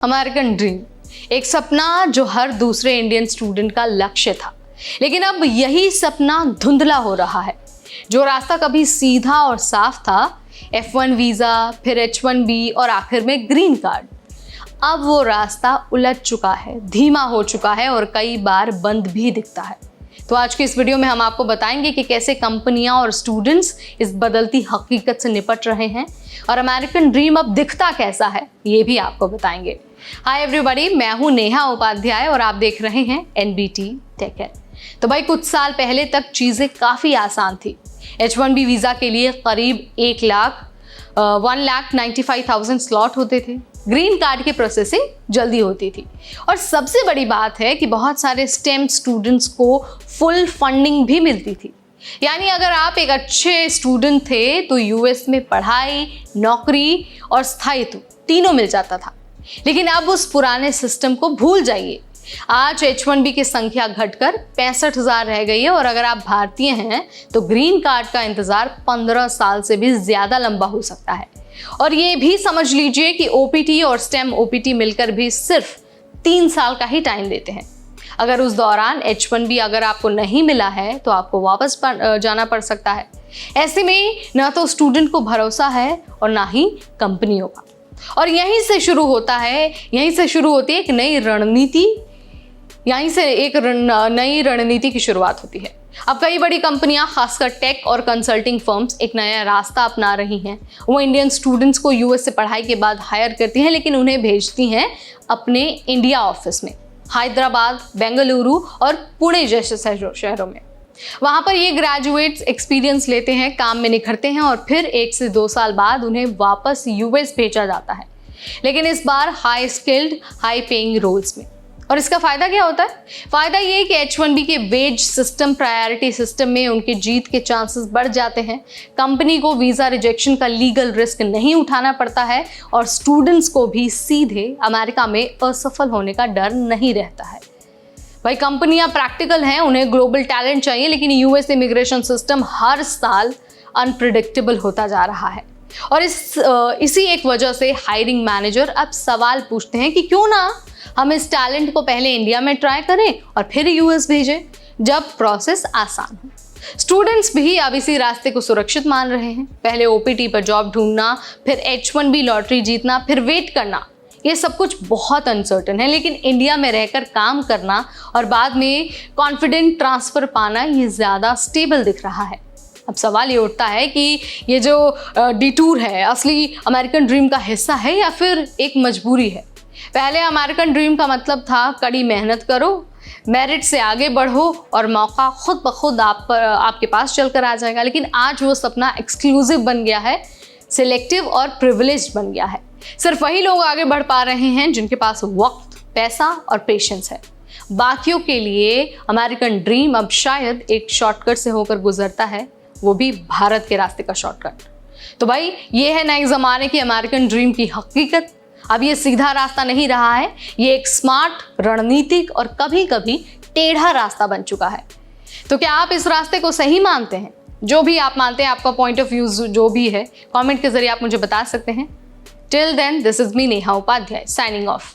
American dream, एक सपना जो हर दूसरे इंडियन स्टूडेंट का लक्ष्य था, लेकिन अब यही सपना धुंधला हो रहा है। जो रास्ता कभी सीधा और साफ था, F1 वीज़ा, फिर H1B और आखिर में ग्रीन कार्ड, अब वो रास्ता उलझ चुका है, धीमा हो चुका है और कई बार बंद भी दिखता है। तो आज की इस वीडियो में हम आपको बताएंगे कि कैसे कंपनियां और स्टूडेंट्स इस बदलती हकीकत से निपट रहे हैं और अमेरिकन ड्रीम अब दिखता कैसा है, ये भी आपको बताएंगे। हाय एवरीबॉडी, मैं हूं नेहा उपाध्याय और आप देख रहे हैं NBT टेक। तो भाई, कुछ साल पहले तक चीज़ें काफ़ी आसान थी। H1B वीज़ा के लिए करीब 1,95,000 स्लॉट होते थे। ग्रीन कार्ड की प्रोसेसिंग जल्दी होती थी और सबसे बड़ी बात है कि बहुत सारे स्टेम स्टूडेंट्स को फुल फंडिंग भी मिलती थी। यानी अगर आप एक अच्छे स्टूडेंट थे तो यूएस में पढ़ाई, नौकरी और स्थायित्व तीनों मिल जाता था। लेकिन अब उस पुराने सिस्टम को भूल जाइए। आज H1B की संख्या घटकर 65,000 रह गई है और अगर आप भारतीय हैं तो ग्रीन कार्ड का इंतजार 15 साल से भी ज्यादा लंबा हो सकता है। और ये भी समझ लीजिए कि OPT और STEM OPT मिलकर भी सिर्फ 3 साल का ही टाइम देते हैं। अगर उस दौरान H1B अगर आपको नहीं मिला है तो आपको वापस जाना पड़ सकता है। ऐसे में ना तो स्टूडेंट को भरोसा है और ना ही कंपनियों का। और यहीं से शुरू होती है एक नई रणनीति। यहीं से एक नई रणनीति की शुरुआत होती है। अब कई बड़ी कंपनियां, खासकर टेक और कंसल्टिंग फर्म्स, एक नया रास्ता अपना रही हैं। वो इंडियन स्टूडेंट्स को यूएस से पढ़ाई के बाद हायर करती हैं, लेकिन उन्हें भेजती हैं अपने इंडिया ऑफिस में, हैदराबाद, बेंगलुरु और पुणे जैसे शहरों में। वहाँ पर ये ग्रेजुएट्स एक्सपीरियंस लेते हैं, काम में निखरते हैं और फिर 1 से 2 साल बाद उन्हें वापस यूएस भेजा जाता है, लेकिन इस बार high skilled, high paying roles में। और इसका फ़ायदा क्या होता है? फ़ायदा ये है कि H1B के वेज सिस्टम, प्रायोरिटी सिस्टम में उनके जीत के चांसेस बढ़ जाते हैं। कंपनी को वीज़ा रिजेक्शन का लीगल रिस्क नहीं उठाना पड़ता है और स्टूडेंट्स को भी सीधे अमेरिका में असफल होने का डर नहीं रहता है। भाई, कंपनियां प्रैक्टिकल हैं, उन्हें ग्लोबल टैलेंट चाहिए, लेकिन यूएस इमिग्रेशन सिस्टम हर साल अनप्रिडिक्टेबल होता जा रहा है। और इसी एक वजह से हायरिंग मैनेजर अब सवाल पूछते हैं कि क्यों ना हम इस टैलेंट को पहले इंडिया में ट्राई करें और फिर यूएस भेजें, जब प्रोसेस आसान हो। स्टूडेंट्स भी अब इसी रास्ते को सुरक्षित मान रहे हैं। पहले OPT पर जॉब ढूंढना, फिर H1B लॉटरी जीतना, फिर वेट करना, ये सब कुछ बहुत अनसर्टन है। लेकिन इंडिया में रहकर काम करना और बाद में कॉन्फिडेंट ट्रांसफ़र पाना, ये ज़्यादा स्टेबल दिख रहा है। अब सवाल ये उठता है कि ये जो डिटूर है, असली अमेरिकन ड्रीम का हिस्सा है या फिर एक मजबूरी है? पहले अमेरिकन ड्रीम का मतलब था कड़ी मेहनत करो, मेरिट से आगे बढ़ो और मौका खुद ब खुद आपके पास चल कर आ जाएगा। लेकिन आज वो सपना एक्सक्लूसिव बन गया है, सिलेक्टिव और प्रिविलेज्ड बन गया है। सिर्फ वही लोग आगे बढ़ पा रहे हैं जिनके पास वक्त, पैसा और पेशेंस है। बाकियों के लिए अमेरिकन ड्रीम अब शायद एक शॉर्टकट से होकर गुजरता है, वो भी भारत के रास्ते का शॉर्टकट। तो भाई, ये है नए ज़माने की अमेरिकन ड्रीम की हकीकत। अब ये सीधा रास्ता नहीं रहा है, ये एक स्मार्ट, रणनीतिक और कभी कभी टेढ़ा रास्ता बन चुका है। तो क्या आप इस रास्ते को सही मानते हैं? जो भी आप मानते हैं, आपका पॉइंट ऑफ व्यू जो भी है, कमेंट के जरिए आप मुझे बता सकते हैं। Till then, this is me Neha Upadhyay, signing of.